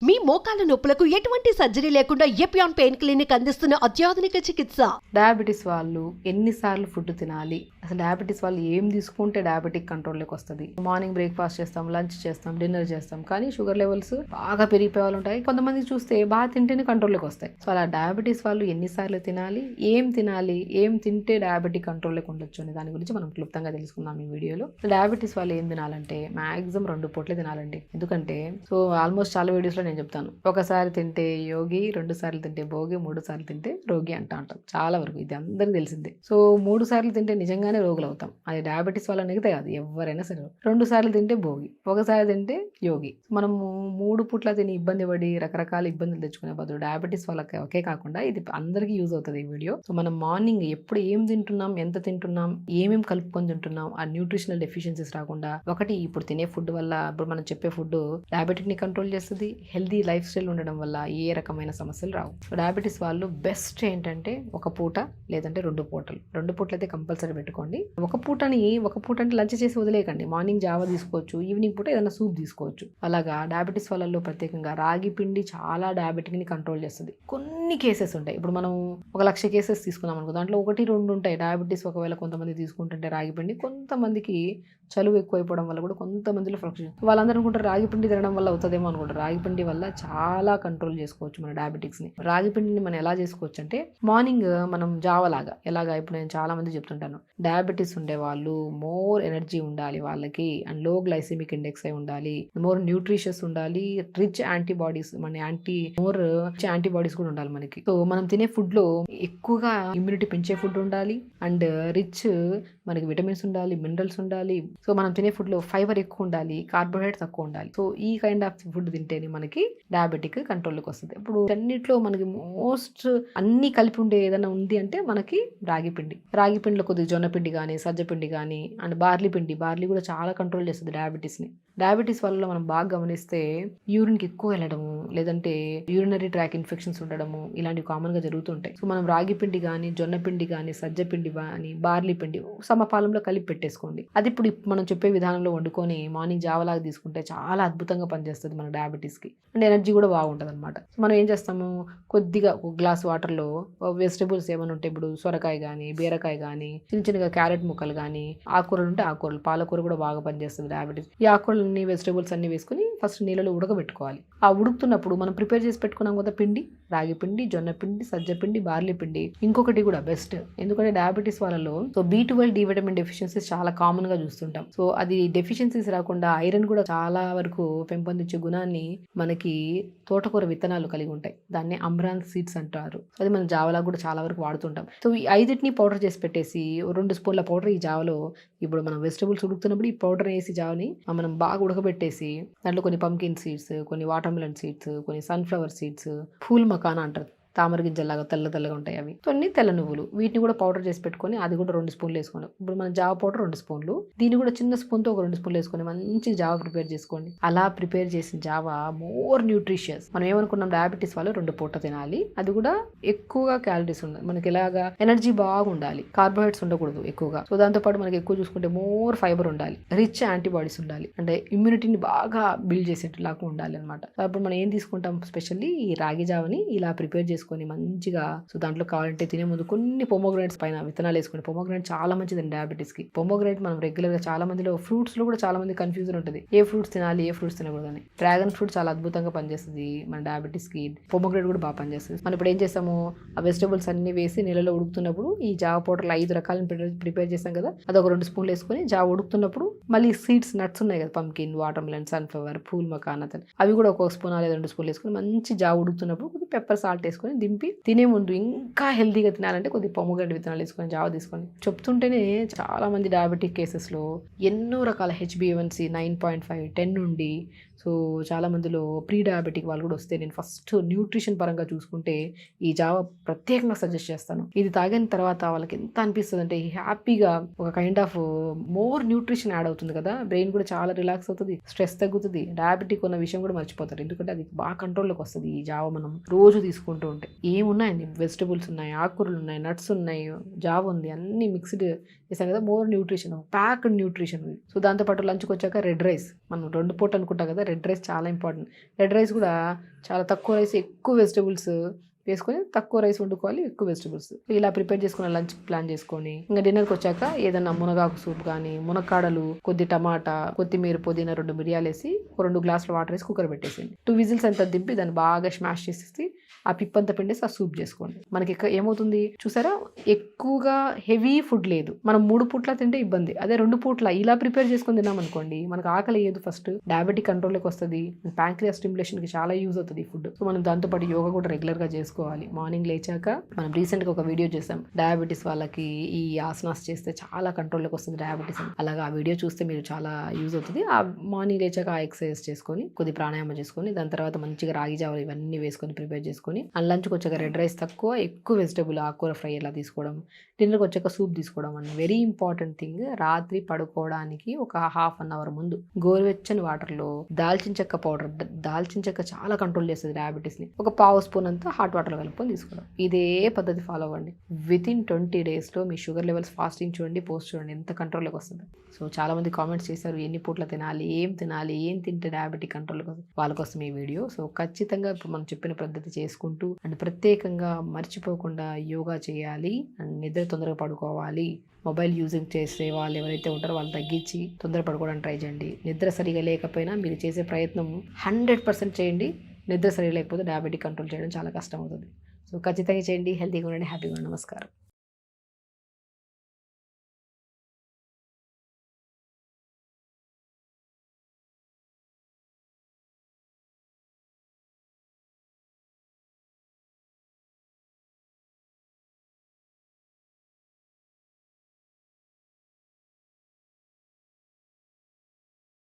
మీ మోకాల నొప్పులకు ఎటువంటి సర్జరీ లేకుండా ఎపియాన్ పెయిన్ క్లినిక్ అందిస్తున్న అత్యాధునిక చికిత్స. డయాబెటీస్ వాళ్ళు ఎన్నిసార్లు ఫుడ్ తినాలి, అసలు డయాబెటీస్ వాళ్ళు ఏం తీసుకుంటే డయాబెటిక్ కంట్రోల్లోకి వస్తుంది? మార్నింగ్ బ్రేక్ఫాస్ట్ చేస్తాం, లంచ్ చేస్తాం, డిన్నర్ చేస్తాం, కానీ షుగర్ లెవెల్స్ బాగా పెరిగిపోయే వాళ్ళు ఉంటాయి. కొంతమంది చూస్తే బాగా తింటేనే కంట్రోల్లోకి వస్తాయి. సో అలా డయాబెటీస్ వాళ్ళు ఎన్నిసార్లు తినాలి, ఏం తింటే డయాబెటిక్ కంట్రోల్లోకి ఉండొచ్చు అనే దాని గురించి మనం క్లుప్తంగా తెలుసుకుందాం ఈ వీడియోలో. డయాబెటీస్ వాళ్ళు ఏం తినాలంటే మాక్సిమం 2 పూట్లే తినాలండి. ఎందుకంటే ఆల్మోస్ట్ చాలా వీడియోస్లో నేను చెప్తాను, ఒకసారి తింటే యోగి, 2 సార్లు తింటే భోగి, 3 సార్లు తింటే రోగి అంటాం. చాలా వరకు ఇది అందరికి తెలిసిందే. సో 3 సార్లు తింటే నిజంగానే రోగులు అవుతాం. అది డయాబెటీస్ వల్ల నెగితే కాదు, ఎవరైనా సరే. 2 సార్లు తింటే భోగి, ఒకసారి తింటే యోగి. మనము 3 పూట్ల తిని ఇబ్బంది పడి రకరకాల ఇబ్బందులు తెచ్చుకునే బదులు డయాబెటీస్ వాళ్ళకి ఒకే కాకుండా ఇది అందరికీ యూజ్ అవుతుంది ఈ వీడియో. సో మనం మార్నింగ్ ఎప్పుడు ఏం తింటున్నాం, ఎంత తింటున్నాం, ఏమేమి కలుపుకొని తింటున్నాం, ఆ న్యూట్రిషనల్ డెఫిషియన్సీస్ రాకుండా, ఒకటి ఇప్పుడు తినే ఫుడ్ వల్ల, ఇప్పుడు మనం చెప్పే ఫుడ్ డయాబెటిక్ ని కంట్రోల్ చేస్తుంది. హెల్దీ లైఫ్ స్టైల్ ఉండడం వల్ల ఏ రకమైన సమస్యలు రావు. డయాబెటీస్ వాళ్ళు బెస్ట్ ఏంటంటే ఒక పూట లేదంటే 2 పూటలు. 2 పూటలు అయితే కంపల్సరీ పెట్టుకోండి. ఒక పూట అంటే లంచ్ చేసి వదిలేయకండి. మార్నింగ్ జావా తీసుకోవచ్చు, ఈవినింగ్ పూట ఏదైనా సూప్ తీసుకోవచ్చు. అలాగా డయాబెటీస్ వాళ్ళలో ప్రత్యేకంగా రాగి పిండి చాలా డయాబెటిక్ ని కంట్రోల్ చేస్తుంది. కొన్ని కేసెస్ ఉంటాయి, ఇప్పుడు మనం 1,00,000 కేసెస్ తీసుకున్నాం అనుకో, దాంట్లో 1-2 ఉంటాయి డయాబెటీస్. ఒకవేళ కొంతమంది తీసుకుంటుంటే రాగి పిండి, కొంతమందికి చలువు ఎక్కువైపోవడం వల్ల కూడా కొంతమందిలో ఫ్లక్చుయేషన్, వాళ్ళందరూ అనుకుంటారు రాగి పిండి తినడం వల్ల అవుతుందేమో అనుకుంటారు. రాగి పిండి వల్ల చాలా కంట్రోల్ చేసుకోవచ్చు మన డయాబెటిక్స్ ని. రాగి పిండిని మనం ఎలా చేసుకోవచ్చు అంటే, మార్నింగ్ మనం జావలాగా, ఎలాగా ఇప్పుడు నేను చాలా మంది చెప్తుంటాను, డయాబెటీస్ ఉండే వాళ్ళు మోర్ ఎనర్జీ ఉండాలి వాళ్ళకి, అండ్ లో గ్లైసెమిక్ ఇండెక్స్ అయి ఉండాలి, మోర్ న్యూట్రిషియస్ ఉండాలి, రిచ్ యాంటీబాడీస్, మన యాంటీబాడీస్ కూడా ఉండాలి మనకి. సో మనం తినే ఫుడ్ లో ఎక్కువగా ఇమ్యూనిటీ పెంచే ఫుడ్ ఉండాలి, అండ్ రిచ్ మనకి విటమిన్స్ ఉండాలి, మినరల్స్ ఉండాలి. సో మనం తినే ఫుడ్ లో ఫైబర్ ఎక్కువ ఉండాలి, కార్బోహైడ్రేట్ తక్కువ ఉండాలి. సో ఈ కైండ్ ఆఫ్ ఫుడ్ తింటేనే మనకి డయాబెటిక్ కంట్రోల్లోకి వస్తుంది. ఇప్పుడు అన్నిట్లో మనకి మోస్ట్ అన్ని కలిపి ఉండే ఏదైనా ఉంది అంటే మనకి రాగి పిండిలో కొద్దిగా జొన్న పిండి కానీ, సజ్జ పిండి కానీ, అండ్ బార్లీ కూడా చాలా కంట్రోల్ చేస్తుంది డయాబెటీస్ ని. డయాబెటీస్ వల్ల మనం బాగా గమనిస్తే యూరిన్కి ఎక్కువ వెళ్ళడము, లేదంటే యూరినరీ ట్రాక్ ఇన్ఫెక్షన్స్ ఉండడము, ఇలాంటివి కామన్ గా జరుగుతుంటాయి. సో మనం రాగి పిండి కానీ, జొన్న పిండి కానీ, సజ్జ పిండి కానీ, బార్లీ పిండి సమపాలంలో కలిపి పెట్టేసుకోండి. అది ఇప్పుడు మనం చెప్పే విధానంలో వండుకొని మార్నింగ్ జావలాగా తీసుకుంటే చాలా అద్భుతంగా పనిచేస్తుంది మన డయాబెటీస్ కి, అండ్ ఎనర్జీ కూడా బాగుంటుంది అనమాట. మనం ఏం చేస్తాము, కొద్దిగా ఒక గ్లాస్ వాటర్లో వెజిటబుల్స్ ఏమైనా ఉంటే, ఇప్పుడు సొరకాయ కానీ, బీరకాయ కానీ, చిన్నగా క్యారెట్ ముక్కలు కానీ, ఆకుకూరలు ఉంటే ఆకుకూరలు, పాలకూర కూడా బాగా పనిచేస్తుంది డయాబెటీస్. ఈ ఆకుకూరలు వెజిటబుల్స్ అన్ని వేసుకుని ఫస్ట్ నీళ్ళలో ఉడకబెట్టుకోవాలి. ఆ ఉడుకుతున్నప్పుడు మనం ప్రిపేర్ చేసి పెట్టుకున్నాం కదా పిండి, రాగి పిండి, జొన్న పిండి, సజ్జ పిండి, బార్లీ పిండి. ఇంకొకటి కూడా బెస్ట్, ఎందుకంటే డయాబెటీస్ వాళ్ళలో so B12 D vitamin deficiencies చాలా కామన్ గా చూస్తుంటాం. సో అది డెఫిషియన్సీస్ రాకుండా ఐరన్ కూడా చాలా వరకు పెంపొందించే గుణాన్ని మనకి తోటకూర విత్తనాలు కలిగి ఉంటాయి. దాన్ని అమ్రాన్ సీడ్స్ అంటారు. అది మనం జావలా కూడా చాలా వరకు వాడుతుంటాం. సో ఈ 5టిని పౌడర్ చేసి పెట్టేసి 2 స్పూన్ల పౌడర్ ఈ జావలో, ఇప్పుడు మనం వెజిటబుల్స్ ఉడుకుతున్నప్పుడు ఈ పౌడర్ వేసి జావని మనం బాగా ఉడకబెట్టేసి, దాంట్లో కొన్ని పంకిన్ సీడ్స్, కొన్ని వాటర్ మిలన్ సీడ్స్, కొన్ని సన్ఫ్లవర్ సీడ్స్, ఫూల్ మకానా అంటారు, తామర గింజల్లాగా తెల్లగా ఉంటాయి అవి, కొన్ని తెల్ల నువ్వులు, వీటిని కూడా పౌడర్ చేసి పెట్టుకొని అది కూడా 2 స్పూన్లు వేసుకోండి. ఇప్పుడు మన జావ పౌడర్ 2 స్పూన్లు, దీన్ని కూడా చిన్న స్పూన్తో ఒక 2 స్పూన్లు వేసుకొని మంచి జావ ప్రిపేర్ చేసుకోండి. అలా ప్రిపేర్ చేసిన జావ మోర్ న్యూట్రిషియస్. మనం ఏమనుకున్నాం, డయాబెటీస్ వాళ్ళు 2 పూట తినాలి, అది కూడా ఎక్కువగా క్యాలరీస్ ఉండాలి, మనకి ఎలాగా ఎనర్జీ బాగా ఉండాలి, కార్బోహైడ్రేట్స్ ఉండకూడదు ఎక్కువగా. సో దాంతో పాటు మనకి ఎక్కువ చూసుకుంటే మోర్ ఫైబర్ ఉండాలి, రిచ్ యాంటీబాడీస్ ఉండాలి, అంటే ఇమ్యూనిటీని బాగా బిల్డ్ చేసేట్లాగా ఉండాలి అనమాట. అప్పుడు మనం ఏం తీసుకుంటాం, స్పెషల్లీ ఈ రాగి జావని ఇలా ప్రిపేర్ చేసుకొని మంచిగా, సో దాంట్లో కావాలంటే తినే ముందు కొన్ని పొమోగ్రానేట్స్ పైన విత్తనాలు వేసుకోండి. పొమోగ్రానేట్ చాలా మంచిది డయాబెటీస్ కి. పొమోగ్రానేట్ మనం రెగ్యులర్ గా చాలా మందిలో ఫ్రూట్స్ లో కూడా చాలా మంది కన్ఫ్యూజన్ ఉంటుంది, ఏ ఫ్రూట్స్ తినాలి, ఏ ఫ్రూట్స్ తినకూడదని. డ్రాగన్ ఫ్రూట్ చాలా అద్భుతంగా పనిచేస్తుంది మన డయాబెటీస్ కి. పొమోగ్రానేట్ కూడా బాగా పనిచేస్తుంది. మనం ఇప్పుడు ఏం చేస్తాము, ఆ వెజిటబుల్స్ అన్ని వేసి నీళ్ళలో ఉడుకుతున్నప్పుడు ఈ జావ పౌడర్లో 5 రకాలను ప్రిపేర్ చేస్తాం కదా, అదొక 2 స్పూన్లు వేసుకొని జావ ఉడుకుతున్నప్పుడు మళ్ళీ సీడ్స్, నట్స్ ఉన్నాయి కదా, pumpkin, watermelon, sunflower, phool makhana, అవి కూడా 1 స్పూన్ లేదా 2 స్పూన్లు వేసుకొని మంచి జావ ఉడుకుతున్నప్పుడు కొద్దిగా పెప్పర్ సాల్ట్ వేసుకొని దింపి తినే ముందు ఇంకా హెల్తీగా తినాలంటే కొద్దిగా పొమోగ్రానేట్ విత్తనాలు వేసుకొని జావ తీసుకొని. చెప్తుంటేనే చాలా మంది డయాబెటిక్ కేసెస్లో ఎన్నో రకాల HbA1c 9.5, 10 నుండి, సో చాలా మందిలో ప్రీ డయాబెటిక్ వాళ్ళు కూడా వస్తే, నేను ఫస్ట్ న్యూట్రిషన్ పరంగా చూసుకుంటే ఈ జావ ప్రత్యేకంగా సజెస్ట్ చేస్తాను. ఇది తాగిన తర్వాత వాళ్ళకి ఎంత అనిపిస్తుంది అంటే, హ్యాపీగా ఒక kind of more nutrition add అవుతుంది కదా, బ్రెయిన్ కూడా చాలా రిలాక్స్ అవుతుంది, స్ట్రెస్ తగ్గుతుంది, డయాబెటిక్ ఉన్న విషయం కూడా మర్చిపోతారు, ఎందుకంటే అది బాగా కంట్రోల్లోకి వస్తుంది ఈ జావ మనం రోజు తీసుకుంటూ ఉంటే. ఏమున్నాయండి, వెజిటబుల్స్ ఉన్నాయి, ఆకుకూరలు ఉన్నాయి, నట్స్ ఉన్నాయి, జావ ఉంది, అన్ని మిక్స్డ్ చేసాం కదా, మోర్ న్యూట్రిషన్, ప్యాక్డ్ న్యూట్రిషన్ ఉంది. సో దాంతోపాటు లంచ్కి వచ్చాక రెడ్ రైస్, మనం 2 పూట అనుకుంటాం కదా, రెడ్ రైస్ చాలా ఇంపార్టెంట్. రెడ్ రైస్ కూడా చాలా తక్కువ రైస్, ఎక్కువ వెజిటబుల్స్ వేసుకొని తక్కువ రైస్ వండుకోవాలి, ఎక్కువ వెజిటబుల్స్. ఇలా ప్రిపేర్ చేసుకున్న లంచ్ ప్లాన్ చేసుకొని ఇంకా డిన్నర్కి వచ్చాక ఏదన్నా మునగాకు సూప్ కానీ, మునక్కాడలు, కొద్ది టమాటా, కొత్తిమీర, పుదీనా, 2 మిరియాలు వేసి 2 గ్లాసుల వాటర్ వేసి కుక్కర్ పెట్టేసింది. 2 విజిల్స్ అంతా దింపి దాన్ని బాగా స్మాష్ చేసేసి ఆ పిప్పంతా పిండేసి ఆ సూప్ చేసుకోండి. మనకి ఏమవుతుంది చూసారా, ఎక్కువగా హెవీ ఫుడ్ లేదు. మనం 3 పూట్ల తింటే ఇబ్బంది. అదే 2 పూట్ల ఇలా ప్రిపేర్ చేసుకొని తిన్నాం అనుకోండి, మనకు ఆకలి అయ్యేది. ఫస్ట్ డయాబెటిక్ కంట్రోల్కి వస్తుంది, ప్యాంక్రియాస్ స్టిమ్యులేషన్కి చాలా యూజ్ అవుతుంది ఈ ఫుడ్. సో మనం దాంతోపాటు యోగా కూడా రెగ్యులర్గా చేసుకోవాలి. మార్నింగ్ లేచాక మనం రీసెంట్గా ఒక వీడియో చేసాం, డయాబెటీస్ వాళ్ళకి ఈ ఆసనాస్ చేస్తే చాలా కంట్రోల్లోకి వస్తుంది డయాబెటీస్ అని. అలాగా ఆ వీడియో చూస్తే మీరు చాలా యూజ్ అవుతుంది. ఆ మార్నింగ్ లేచాక ఆ ఎక్సర్సైజ్ చేసుకొని, కొద్ది ప్రాణాయామం చేసుకొని, దాని తర్వాత మంచిగా రాగి జావలు ఇవన్నీ వేసుకొని ప్రిపేర్ చేసుకొని, లంచ్కి వచ్చాక రెడ్ రైస్ తక్కువ, ఎక్కువ వెజిటబుల్ ఆకుకూర ఫ్రై ఎలా తీసుకోవడం, డిన్నర్కి వచ్చాక సూప్ తీసుకోవడం అని. వెరీ ఇంపార్టెంట్ థింగ్, రాత్రి పడుకోవడానికి ఒక ½ అన్ అవర్ ముందు గోరువెచ్చని వాటర్లో దాల్చిన చెక్క పౌడర్, దాల్చిన చెక్క చాలా కంట్రోల్ చేస్తుంది డయాబెటీస్ని, ఒక పావు స్పూన్ అంతా హాట్ వాటర్లో కలుపుకొని తీసుకోవడం. ఇదే పద్ధతి ఫాలో అవ్వండి. వితిన్ 20 డేస్లో మీ షుగర్ లెవెల్స్ ఫాస్టింగ్ చూడండి, పోస్ట్ చూడండి, ఎంత కంట్రోల్లోకి వస్తుంది. సో చాలామంది కామెంట్స్ చేశారు, ఎన్ని పూట్ల తినాలి, ఏం తింటే డయాబెటిక్ కంట్రోల్కి వస్తుంది. వాళ్ళ కోసం ఈ వీడియో. సో ఖచ్చితంగా ఇప్పుడు మనం చెప్పిన పద్ధతి చేసుకుంటూ, అండ్ ప్రత్యేకంగా మర్చిపోకుండా యోగా చేయాలి, అండ్ నిద్ర తొందరగా పడుకోవాలి. మొబైల్ యూజింగ్ చేసే వాళ్ళు ఎవరైతే ఉంటారో వాళ్ళు తగ్గించి తొందర పడుకోవడానికి ట్రై చేయండి. నిద్ర సరిగా లేకపోయినా మీరు చేసే ప్రయత్నం 100% చేయండి. నిద్ర సరిగా లేకపోతే డయాబెటిక్ కంట్రోల్ చేయడం చాలా కష్టం అవుతుంది. సో ఖచ్చితంగా చేయండి. హెల్తీగా ఉండండి, హ్యాపీగా ఉండండి. నమస్కారం.